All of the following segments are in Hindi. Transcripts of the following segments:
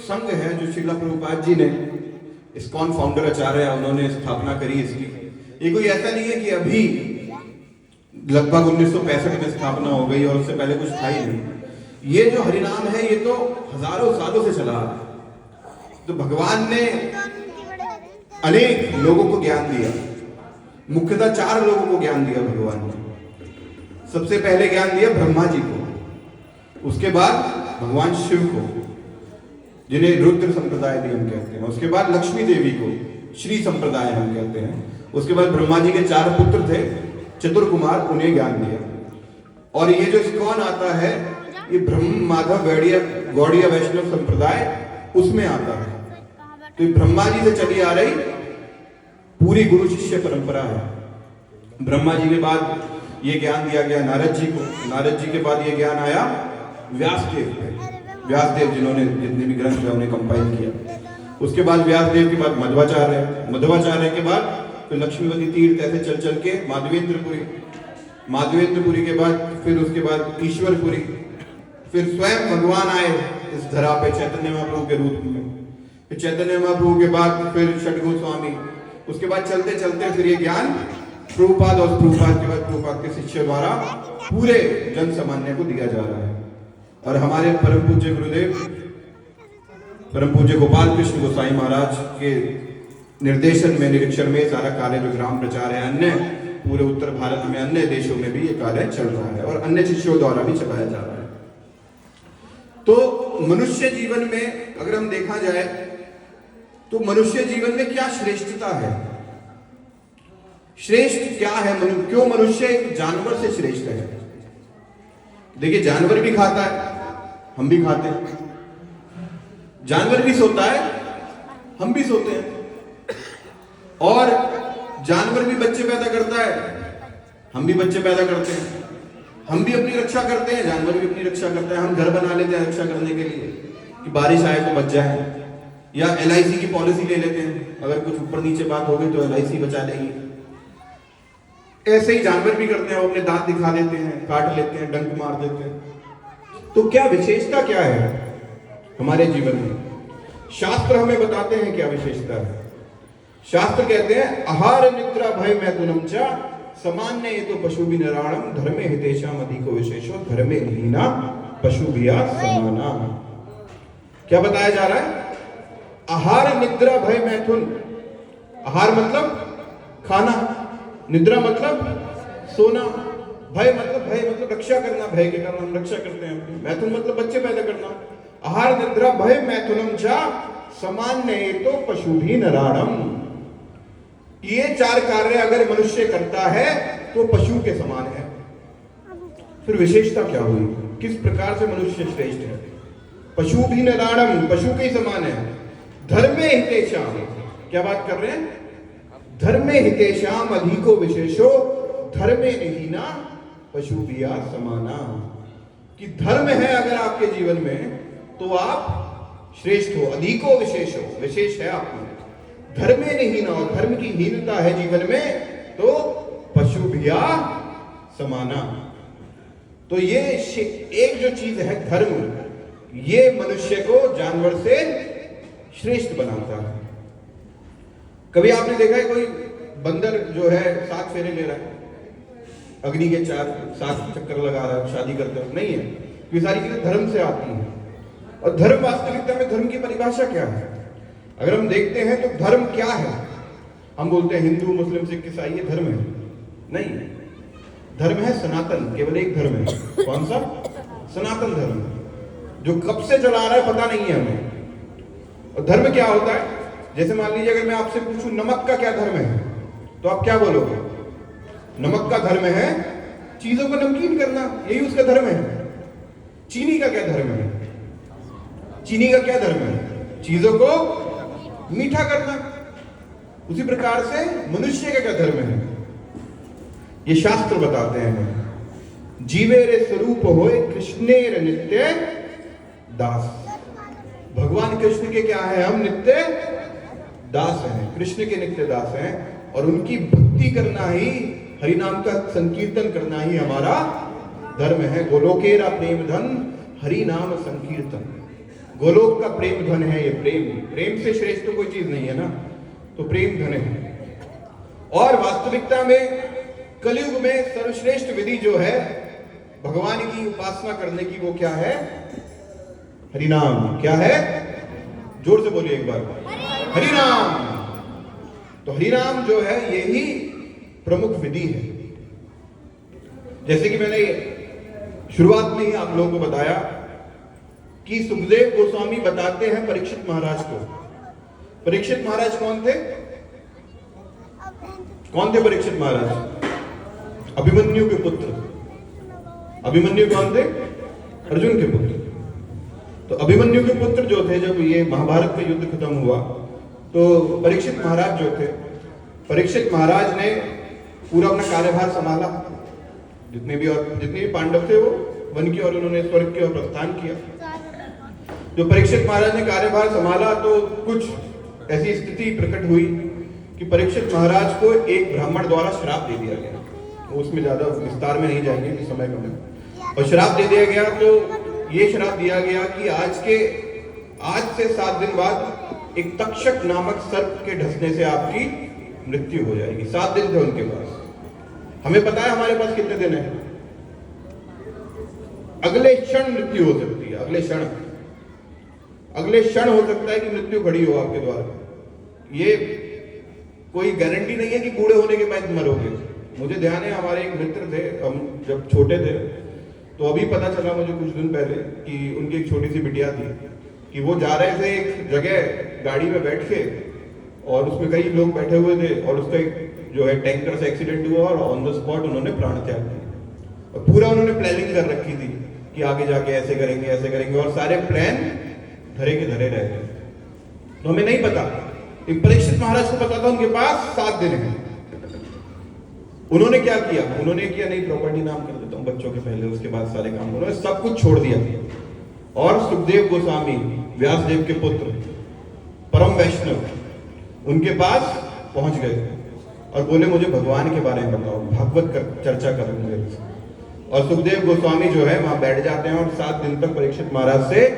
संघ है जो श्रीला प्रभुपाद जी ने, इस्कॉन फाउंडर आचार्य उन्होंने स्थापना करी इसकी। ये कोई ऐसा नहीं है कि अभी लगभग 1965 में स्थापना हो गई और उससे पहले कुछ था ही नहीं। ये जो हरिनाम है ये तो हजारों सालों से चला आ रहा है। तो भगवान ने अनेक लोगों को ज्ञान दिया, मुख्यतः 4 लोगों को ज्ञान दिया भगवान ने। सबसे पहले ज्ञान दिया ब्रह्मा जी को, उसके बाद भगवान शिव को जिन्हें रुद्र संप्रदाय भी हम कहते हैं, उसके बाद लक्ष्मी देवी को श्री संप्रदाय हम कहते हैं, उसके बाद ब्रह्मा जी के 4 पुत्र थे चतुर कुमार, उन्हें ज्ञान दिया। और ये जो इस्कॉन आता है ये ब्रह्म माधव गौड़िया वैष्णव संप्रदाय उसमें आता है। तो ये ब्रह्मा जी से चली आ रही पूरी गुरु शिष्य परंपरा है। ब्रह्मा जी के बाद ये ज्ञान दिया गया नारद जी को, नारद जी के बाद ये ज्ञान आया व्यासदेव को, व्यासदेव जिन्होंने जितने भी ग्रंथ है उन्हें कंपाइल किया। उसके बाद व्यासदेव के बाद मध्वाचार्य, मध्वाचार्य के बाद फिर लक्ष्मीवती तीर्थ, ऐसे चल चल के माधवेंद्रपुरी, माधवेंद्रपुरी के बाद फिर उसके बाद ईश्वरपुरी, फिर स्वयं भगवान आए इस धरा पे चैतन्य महाप्रभु के रूप में, फिर चैतन्य महाप्रभु के बाद फिर षट गोस्वामी, उसके बाद चलते चलते फिर ये ज्ञान प्रभुपाद और प्रभुपाद के बाद प्रभुपाद के शिष्य द्वारा पूरे जन सामान्य को दिया जा रहा है। और हमारे परम पूज्य गुरुदेव परम पूज्य गोपाल कृष्ण गोसाई महाराज के निर्देशन में, निरीक्षण में सारा कार्य जो ग्राम प्रचार है, अन्य पूरे उत्तर भारत में अन्य देशों में भी ये कार्य चल रहा है और अन्य शिष्यों द्वारा भी चलाया जा रहा है। तो मनुष्य जीवन में अगर हम देखा जाए तो मनुष्य जीवन में क्या श्रेष्ठता है, श्रेष्ठ क्या है, क्यों मनुष्य एक जानवर से श्रेष्ठ है? देखिए जानवर भी खाता है, हम भी खाते हैं, जानवर भी सोता है, हम भी सोते हैं, और जानवर भी बच्चे पैदा करता है, हम भी बच्चे पैदा करते हैं, हम भी अपनी रक्षा करते हैं, जानवर भी अपनी रक्षा करता है। हम घर बना लेते हैं रक्षा करने के लिए कि बारिश आए तो बच जाए, या LIC की पॉलिसी ले लेते हैं, अगर कुछ ऊपर नीचे बात हो गई तो LIC बचा लेगी। ऐसे ही जानवर भी करते हैं, वो अपने दांत दिखा देते हैं, काट लेते हैं, डंक मार देते हैं। तो क्या विशेषता क्या है हमारे जीवन में? शास्त्र हमें बताते हैं क्या विशेषता है। शास्त्र कहते हैं आहार निद्रा भय मैथुनम च सामान्य ये तो पशु भी निराणम धर्मे हितेशाम अधिको विशेषो धर्मे हीना पशु भिया समाना। क्या बताया जा रहा है? आहार निद्रा भय मैथुन। आहार मतलब खाना, निद्रा मतलब सोना, भय मतलब रक्षा करना, भय के कारण हम रक्षा करते हैं। मैथुन मतलब बच्चे पैदा करना। आहार निद्रा भय मैथुनम चा सामान्य तो पशु भी नराणम। ये 4 कार्य अगर मनुष्य करता है तो पशु के समान है। फिर विशेषता क्या हुई, किस प्रकार से मनुष्य श्रेष्ठ है? पशु भी नराणम, पशु के समान है। धर्मे हितेशाम, क्या बात कर रहे हैं? धर्मे हितेशाम अधिको विशेषो धर्मे निहीना पशु भिया समाना। कि धर्म है अगर आपके जीवन में तो आप श्रेष्ठ हो, अधिको विशेष हो, विशेष है आप में। धर्मे निहीना, और धर्म की हीनता है जीवन में तो पशु भिया समाना। तो ये एक जो चीज है धर्म, ये मनुष्य को जानवर से श्रेष्ठ बनाता है। कभी आपने देखा है कोई बंदर जो है 7 फेरे ले रहा है, अग्नि के 7 चक्कर लगा रहा है शादी करते वक्त? नहीं है। ये सारी चीजें धर्म से आती हैं। और धर्म वास्तविकता में धर्म की परिभाषा क्या है अगर हम देखते हैं तो धर्म क्या है? हम बोलते हैं हिंदू मुस्लिम सिख ईसाई ये धर्म है, नहीं। धर्म है सनातन, केवल एक धर्म है। कौन सा? सनातन धर्म, जो कब से चला रहा है पता नहीं है हमें। और धर्म क्या होता है? जैसे मान लीजिए अगर मैं आपसे पूछूं नमक का क्या धर्म है, तो आप क्या बोलोगे? नमक का धर्म है चीजों को नमकीन करना, यही उसका धर्म है। चीनी का क्या धर्म है? चीनी का क्या धर्म है? चीजों को मीठा करना। उसी प्रकार से मनुष्य का क्या धर्म है? ये शास्त्र बताते हैं। जीवेरे स्वरूप होए कृष्णेर नित्य दास। भगवान कृष्ण के क्या है? हम नित्य दास हैं, कृष्ण के नित्य दास हैं। और उनकी भक्ति करना ही, हरि नाम का संकीर्तन करना ही हमारा धर्म है। गोलोकेरा प्रेम धन हरि नाम संकीर्तन। गोलोक का प्रेम धन है ये। प्रेम, प्रेम से श्रेष्ठ तो कोई चीज नहीं है ना, तो प्रेम धन है। और वास्तविकता में कलयुग में सर्वश्रेष्ठ विधि जो है भगवान की उपासना करने की, वो क्या है? हरिनाम। क्या है? जोर से बोलिए एक बार, हरिनाम। तो हरिनाम जो है यही प्रमुख विधि है। जैसे कि मैंने शुरुआत में ही आप लोगों को बताया कि सुखदेव गोस्वामी बताते हैं परीक्षित महाराज को। परीक्षित महाराज कौन थे? कौन थे परीक्षित महाराज? अभिमन्यु के पुत्र। अभिमन्यु कौन थे? अर्जुन के पुत्र। तो अभिमन्यु के पुत्र जो थे, जब ये महाभारत का युद्ध खत्म हुआ तो परीक्षित महाराज जो थे, परीक्षित महाराज ने पूरा अपना कार्यभार संभाला। जितने भी पांडव थे वो वन की और उन्होंने स्वर्ग की ओर प्रस्थान किया। जो परीक्षित महाराज ने कार्यभार संभाला तो कुछ ऐसी स्थिति प्रकट हुई कि परीक्षित महाराज को एक ब्राह्मण द्वारा श्राप दे दिया गया। उसमें ज्यादा विस्तार में नहीं जाएंगे कि समय कम है। और श्राप दे दिया गया तो ये श्राप दिया गया कि आज से 7 दिन बाद एक तक्षक नामक सर्प के ढसने से आपकी मृत्यु हो जाएगी। 7 दिन थे उनके पास। हमें पता है हमारे पास कितने दिन है? अगले क्षण मृत्यु हो सकती है। अगले क्षण हो सकता है कि मृत्यु खड़ी हो आपके द्वारा। ये कोई गारंटी नहीं है कि बूढ़े होने के बाद मरोगे। मुझे ध्यान है, हमारे एक मित्र थे, हम जब छोटे थे तो अभी पता चला मुझे कुछ दिन पहले कि उनकी एक छोटी सी बिटिया थी कि वो जा रहे थे एक जगह गाड़ी में बैठ के, और उसमें कई लोग बैठे हुए थे और उसका एक जो है टैंकर से एक्सीडेंट हुआ और ऑन द स्पॉट उन्होंने प्राण त्याग दिया। और पूरा उन्होंने प्लानिंग कर रखी थी कि आगे जाके ऐसे करेंगे और सारे प्लान धरे के धरे रह गए। तो हमें नहीं पता। परीक्षित महाराज को पता था उनके पास 7 दिन है। उन्होंने क्या किया? उन्होंने किया नहीं, प्रॉपर्टी नाम कर देता हूं बच्चों के पहले, उसके बाद सारे काम। उन्होंने सब कुछ छोड़ दिया और सुखदेव गोस्वामी, व्यासदेव के पुत्र, परम वैष्णव, उनके पास पहुंच गए और बोले मुझे भगवान के बारे में बताओ, भागवत चर्चा करेंगे। और सुखदेव गोस्वामी जो है वहां बैठ जाते हैं और 7 दिन तक परीक्षित महाराज से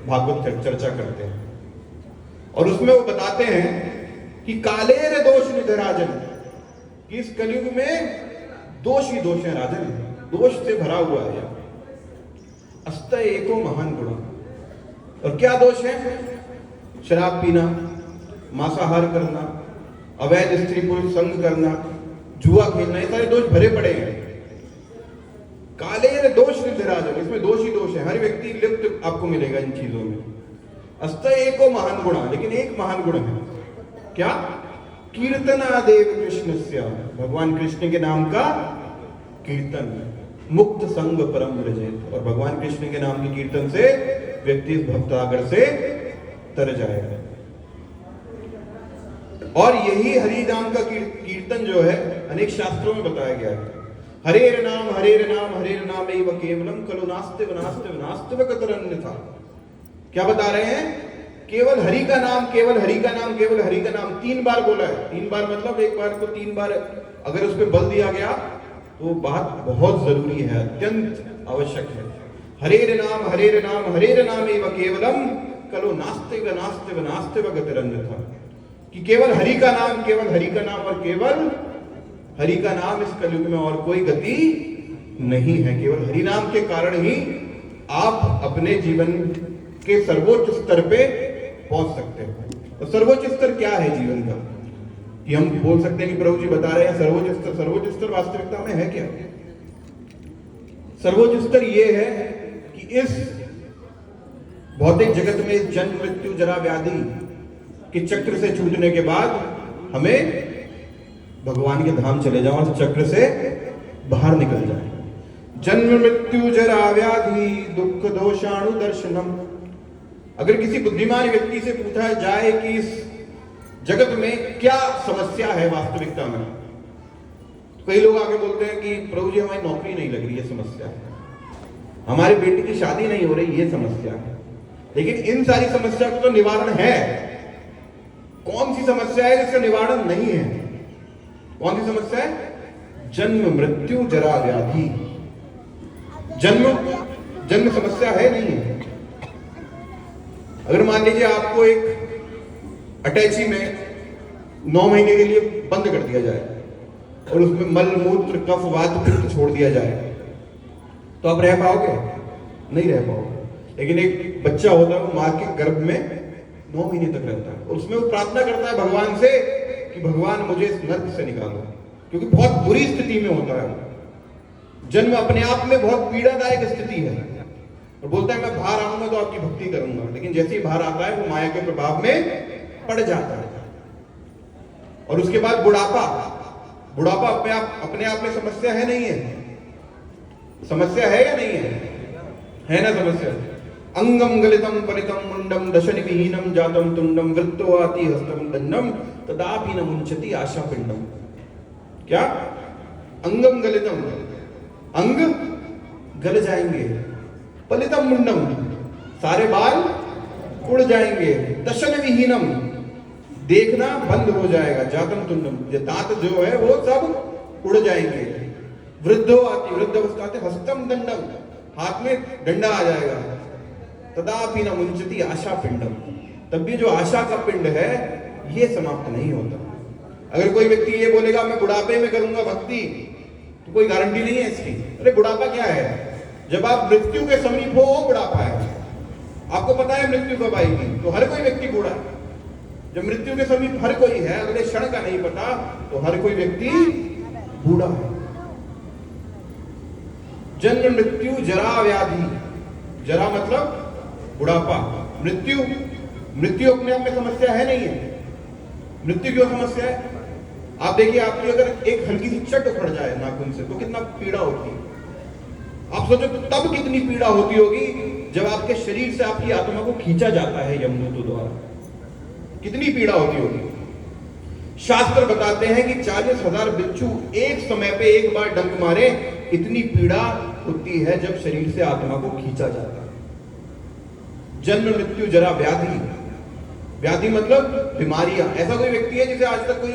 भागवत चर्चा करते हैं। और उसमें वो बताते हैं कि कालेर दोष निधराजन, कि इस कलयुग में दोष ही दोष है राजन, दोष से भरा हुआ है। अस्त एको महान गुण। और क्या दोष है? शराब पीना, मांसाहार करना, अवैध स्त्री पुरुष संग करना, जुआ खेलना, ये सारे दोष भरे पड़े हैं। कालेर दोष निधराजन, इसमें दोष ही दोष है। हर व्यक्ति लिप्त आपको मिलेगा इन चीजों में। अस्त एको महान गुण, लेकिन एक महान गुण है। क्या? कीर्तनादेव कृष्णस्य, भगवान कृष्ण के नाम का कीर्तन। मुक्त संग परम व्रजेत, और भगवान कृष्ण के नाम के कीर्तन से व्यक्ति इस भवसागर से तर जाएगा। और यही हरि नाम का कीर्तन जो है अनेक शास्त्रों में बताया गया है। हरेर नाम हरेर नाम हरेर नाम एव केवलम खलु नास्ति वनास्ति वनास्ति कतरन्यथा। क्या बता रहे हैं? केवल हरि का नाम, केवल हरि का नाम, केवल हरि का नाम 3 बार बोला है। 3 बार मतलब एक बार को 3 बार अगर उस पर बल दिया गया तो बात बहुत जरूरी है, अत्यंत आवश्यक है। हरेर नाम हरेर नाम हरेर नाम एव केवलम खलु नास्ति वनास्ति वनास्ति कतरन्यथा। कि केवल हरि का नाम, केवल हरि का नाम और केवल हरि का नाम इस कलयुग में और कोई गति नहीं है। केवल हरि नाम के कारण ही आप अपने जीवन के सर्वोच्च स्तर पे पहुंच सकते हैं। तो सर्वोच्च स्तर क्या है जीवन का? कि हम बोल सकते हैं कि प्रभु जी बता रहे हैं सर्वोच्च स्तर वास्तविकता में है क्या? सर्वोच्च स्तर यह है कि इस भौतिक जगत में इस जन्म मृत्यु जरा व्याधि के चक्र से छूटने के बाद हमें भगवान के धाम चले जाओ और चक्र से बाहर निकल जाए। जन्म मृत्यु जरा व्याधि दुख दोषाणु दर्शनम। अगर किसी बुद्धिमान व्यक्ति से पूछा जाए कि इस जगत में क्या समस्या है वास्तविकता में, कई लोग आगे बोलते हैं कि प्रभु जी हमारी नौकरी नहीं लग रही, ये समस्या है। हमारे बेटे की शादी नहीं हो रही, ये समस्या है। लेकिन इन सारी समस्या का तो निवारण है। कौन सी समस्या है जिसका निवारण नहीं है? कौन सी समस्या है? जन्म मृत्यु जरा व्याधि। जन्म समस्या है नहीं है। अगर मान लीजिए आपको एक अटैची में 9 महीने के लिए बंद कर दिया जाए और उसमें मल मूत्र कफ वात पित्त छोड़ दिया जाए, तो आप रह पाओगे? नहीं रह पाओगे। लेकिन एक बच्चा होता है, वो माँ के गर्भ में 9 महीने तक रहता है और उसमें वो प्रार्थना करता है भगवान से कि भगवान मुझे इस नर्क से निकालो, क्योंकि बहुत बुरी स्थिति में होता है। जन्म अपने आप में बहुत पीड़ादायक स्थिति है और बोलता है मैं बाहर आऊंगा तो आपकी भक्ति करूंगा, लेकिन जैसे ही बाहर आता है वो माया के प्रभाव में पड़ जाता है। और उसके बाद बुढ़ापा अपने आप में समस्या है नहीं है? समस्या है या नहीं है ना समस्या? अंगम गलितम परितम मुंडम दशनि विहीनम जातम तुंडम वृत्तो आति हस्तम दंडम तदापि न मुंचति आशा पिंडम। क्या? अंगम गलितम, अंग गल जाएंगे, पलितम मुंडम, सारे बाल उड़ जाएंगे, दशन विहीनम, देखना बंद हो जाएगा, जातम तुंडम, ये दांत जो है वो सब उड़ जाएंगे, वृद्धो आती, वृद्ध अवस्था आते, हस्तम दंडम, हाथ में डंडा आ जाएगा, तदापि न मुंचति आशा पिंडम, तब भी जो आशा का पिंड है ये समाप्त नहीं होता। अगर कोई व्यक्ति ये बोलेगा मैं बुढ़ापे में करूंगा भक्ति, तो कोई गारंटी नहीं है इसकी। अरे बुढ़ापा क्या है? जब आप मृत्यु के समीप हो वो बुढ़ापा है। आपको पता है मृत्यु कब आएगी, तो हर कोई व्यक्ति बूढ़ा है। जब मृत्यु के समीप हर कोई है, अगले क्षण का नहीं पता, तो हर कोई व्यक्ति बूढ़ा है। जन्म मृत्यु जरा व्याधि, जरा मतलब बुढ़ापा, मृत्यु अपने आप में समस्या है नहीं है? मृत्यु क्यों समस्या है? आप देखिए, आपकी अगर एक हल्की सी चट उखड़ जाए नाखून से तो कितना पीड़ा होती है। आप सोचो तब कितनी पीड़ा होती होगी जब आपके शरीर से आपकी आत्मा को खींचा जाता है यमदूतों द्वारा, कितनी पीड़ा होती होगी। शास्त्र बताते हैं कि 40,000 बिच्छू एक समय पे एक बार डंक मारे, इतनी पीड़ा होती है जब शरीर से आत्मा को खींचा जाता है। जन्म मृत्यु जरा व्याधि, व्याधि मतलब बीमारियां। ऐसा कोई व्यक्ति है जिसे आज तक कोई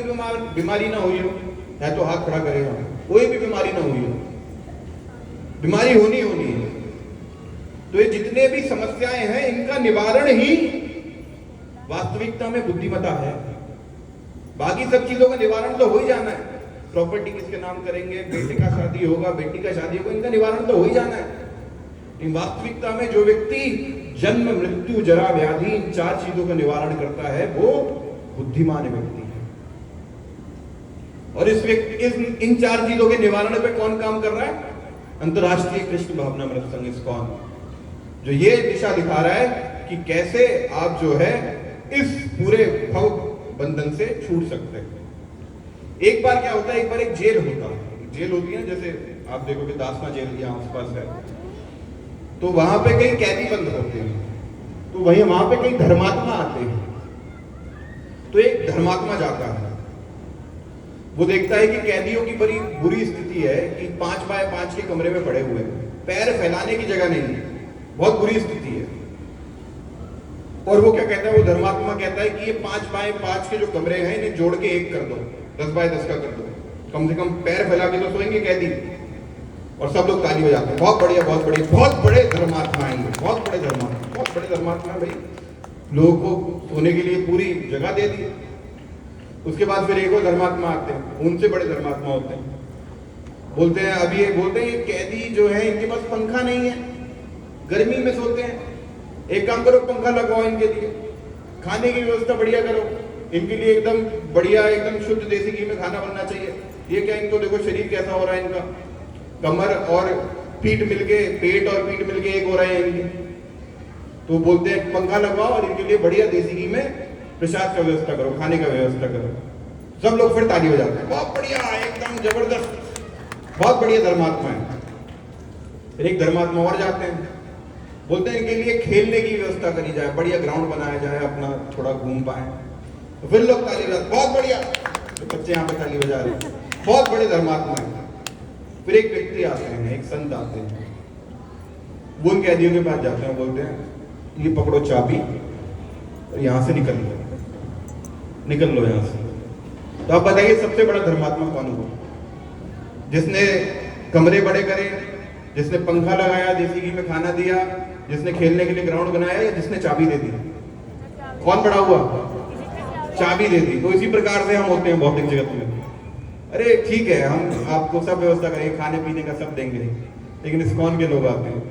बीमारी ना हुई हो? है तो हाथ खड़ा करेगा। कोई भी बीमारी ना हुई हो? बीमारी होनी है। तो ये जितने भी समस्याएं हैं इनका निवारण ही वास्तविकता में बुद्धिमत्ता है। बाकी सब चीजों का निवारण तो हो ही जाना है। प्रॉपर्टी किसके नाम करेंगे, बेटे का शादी होगा, बेटी का शादी होगा, इनका निवारण तो हो ही जाना है। इन वास्तविकता में जो व्यक्ति जन्म मृत्यु जरा व्याधि इन 4 चीजों का निवारण करता है वो बुद्धिमान व्यक्ति है। और इन 4 चीजों के निवारण पे कौन काम कर रहा है? अंतरराष्ट्रीय कृष्ण भावनामृत संघ इस्कॉन, जो ये दिशा दिखा रहा है कि कैसे आप जो है इस पूरे भव बंधन से छूट सकते हैं। एक बार क्या होता है, एक बार एक जेल होता है, जेल होती है, जैसे आप देखोगे दासना जेल यहाँ आसपास है, तो वहां पे कई कैदी बंद होते हैं, तो वहां पे कई धर्मात्मा आते हैं। तो एक धर्मात्मा जाता है, वो देखता है कि कैदियों की बड़ी बुरी स्थिति है कि 5 बाय 5 के कमरे में पड़े हुए हैं, पैर फैलाने की जगह नहीं है, बहुत बुरी स्थिति है। और वो क्या कहता है, वो धर्मात्मा कहता है कि ये 5 बाय 5 के जो कमरे हैं इन्हें जोड़ के एक कर दो, 10 बाय 10 का कर दो, कम से कम पैर फैला के तो सोएंगे कैदी। और सब लोग ताली बजाते हैं, बहुत बढ़िया बहुत बढ़िया, बहुत बड़े धर्मात्मा आएंगे, बहुत बड़े धर्मात्मा भाई, लोगों को सोने के लिए पूरी जगह दे दी। उसके बाद फिर एक और धर्मात्मा आते हैं, उनसे बड़े धर्मात्मा होते हैं, बोलते हैं अभी ये बोलते हैं ये कैदी जो है इनके पास पंखा नहीं है, गर्मी में सोते हैं, एक काम करो पंखा लगवाओ इनके लिए, खाने की व्यवस्था बढ़िया करो इनके लिए, एकदम बढ़िया एकदम शुद्ध देसी घी में खाना बनना चाहिए। ये क्या, इनको देखो शरीर कैसा हो रहा है, इनका कमर और पीठ मिलके, पेट और पीठ मिलके एक हो रहे हैं इनके। तो बोलते हैं पंखा लगवाओ और इनके लिए बढ़िया देसी घी में प्रसाद का व्यवस्था करो, खाने का व्यवस्था करो। सब लोग फिर ताली बजाते हैं, बहुत बढ़िया एकदम जबरदस्त, बहुत बढ़िया धर्मात्मा है। फिर एक धर्मात्मा और जाते हैं, बोलते हैं इनके लिए खेलने की व्यवस्था करी जाए, बढ़िया ग्राउंड बनाया जाए, अपना थोड़ा घूम पाए। तो फिर लोग ताली बजाते, बहुत बढ़िया, तो बच्चे यहाँ पे ताली बजा रहे हैं, बहुत बड़े धर्मात्मा है। फिर एक व्यक्ति आते हैं, एक संत आते हैं, वो उन कैदियों के पास जाते हैं, बोलते हैं ये पकड़ो चाबी और यहाँ से निकल लो यहाँ से। तो आप बताइए सबसे बड़ा धर्मात्मा कौन हुआ? जिसने कमरे बड़े करे, जिसने पंखा लगाया, देसी घी में खाना दिया, जिसने खेलने के लिए ग्राउंड बनाया, या जिसने चाबी दे दी? कौन बड़ा हुआ? चाबी दे दी। तो इसी प्रकार से हम होते हैं भौतिक जगत में। अरे ठीक है, हम आपको सब व्यवस्था करेंगे, खाने पीने का सब देंगे, लेकिन इस्कॉन के लोग आते हैं,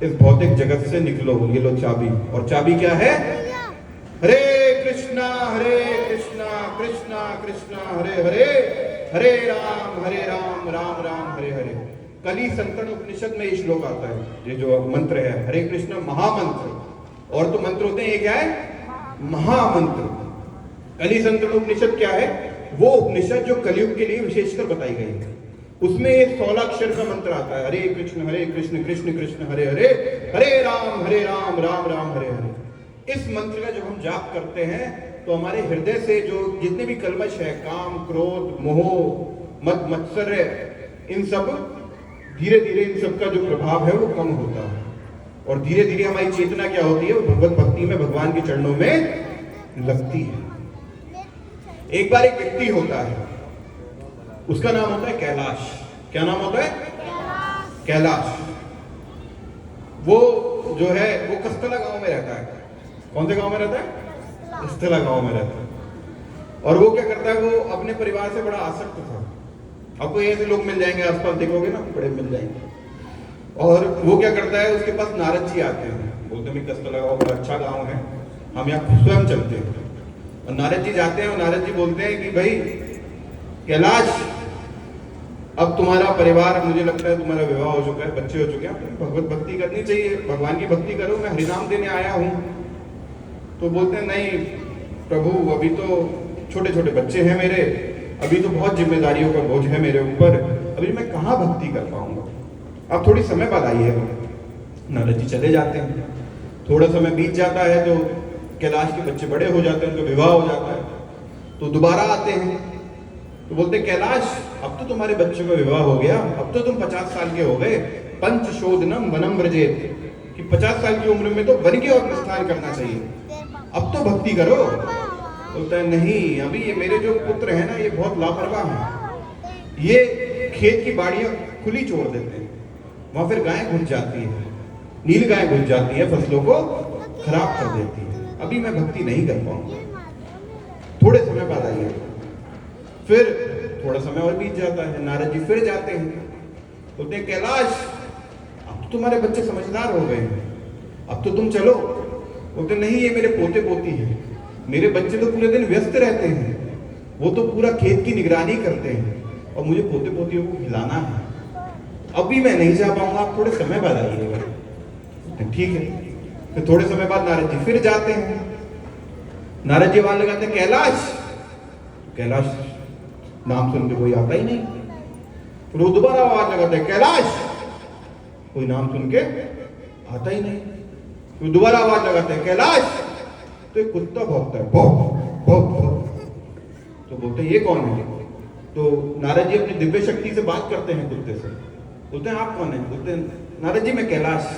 इस भौतिक जगत से निकलो, ये लो चाबी। और चाबी क्या है? हरे कृष्णा कृष्णा कृष्णा हरे हरे, हरे राम राम राम हरे हरे। कली संतन उपनिषद में ये श्लोक आता है, ये जो मंत्र है हरे कृष्ण महामंत्र। और तो मंत्र होते हैं, ये क्या है? महामंत्र। कली संतन उपनिषद क्या है? वो उपनिषद जो कलयुग के लिए विशेषकर बताई गई है। उसमें ये 16 अक्षर का मंत्र आता है, हरे कृष्ण कृष्ण कृष्ण हरे हरे, हरे राम राम राम हरे हरे। इस मंत्र का जब हम जाप करते हैं तो हमारे हृदय से जो जितने भी कल्मश है, काम क्रोध मोह मद मत्सर्य, इन सब धीरे धीरे इन सब का जो प्रभाव है वो कम होता है। और धीरे धीरे हमारी चेतना क्या होती है? वो भगवत भक्ति में भगवान के चरणों में लगती है। एक बार एक व्यक्ति होता है, उसका नाम होता है कैलाश। क्या नाम होता है? कैलाश। वो जो है वो कस्तला गांव में रहता है। कौन से गांव में रहता है? कस्तला गांव में रहता है। और वो क्या करता है? वो अपने परिवार से बड़ा आसक्त था। आपको ऐसे लोग मिल जाएंगे आसपास, देखोगे ना, बड़े मिल जाएंगे। और वो क्या करता है? उसके पास नारद जी आते हैं, बोलते हैं कस्तला गांव बड़ा अच्छा गांव है, हम यहाँ स्वयं चलते हैं। और नारद जी जाते हैं और नारद जी बोलते हैं कि भाई कैलाश, अब तुम्हारा परिवार, मुझे लगता है तुम्हारा विवाह हो चुका है, बच्चे हो चुके हैं, भगवत भक्ति करनी चाहिए, भगवान की भक्ति करो, मैं हरिनाम देने आया हूँ। तो बोलते हैं नहीं प्रभु, अभी तो छोटे छोटे बच्चे हैं मेरे, अभी तो बहुत जिम्मेदारियों का बोझ है मेरे ऊपर, अभी मैं कहाँ भक्ति कर पाऊंगा, आप थोड़ी समय बाद आइएगा। नारद जी चले जाते हैं। थोड़ा समय बीत जाता है तो कैलाश के बच्चे बड़े हो जाते हैं, उनका विवाह हो जाता है। तो दोबारा आते हैं तो बोलते हैं कैलाश, अब तो तुम्हारे बच्चों का विवाह हो गया, अब तो तुम 50 साल के हो गए, पंच शोधनम वनम व्रजेत, कि 50 साल की उम्र में तो वन के और प्रस्थान करना चाहिए, अब तो भक्ति करो। बोलता है नहीं, अभी ये मेरे जो पुत्र है ना, ये बहुत लापरवाह है, ये खेत की बाड़ियां खुली छोड़ देते हैं, वहां फिर गायें घुस जाती है, नील गाय घुस जाती है, फसलों को खराब कर देती है, अभी मैं भक्ति नहीं कर पाऊंगा, थोड़े समय बाद आइए। फिर थोड़ा समय और बीत जाता है, नारद जी फिर जाते हैं, बोलते हैं कैलाश, अब तो तुम्हारे बच्चे समझदार हो गए हैं, अब तो तुम चलो। बोलते नहीं, ये मेरे पोते पोती हैं, मेरे बच्चे तो पूरे दिन व्यस्त रहते हैं, वो तो पूरा खेत की निगरानी करते हैं और मुझे पोते पोतियों को खिलाना है, अभी मैं नहीं जा पाऊंगा, आप थोड़े समय बाद आइएगा। ठीक है। फिर थोड़े समय बाद नारद जी फिर जाते हैं। नारद जी आवाज लगाते हैं कैलाश, कैलाश नाम सुन के कोई आता ही नहीं। फिर वो दोबारा आवाज लगाते हैं कैलाश, कोई नाम सुन के आता ही नहीं। फिर दोबारा आवाज लगाते हैं कैलाश, तो एक कुत्ता भौंकता है, भौंक भौंक भौंक। तो बोलते हैं ये कौन है? तो नारद जी अपनी दिव्य शक्ति से बात करते हैं कुत्ते से, बोलते हैं आप कौन है? बोलते हैं नारद जी मैं कैलाश।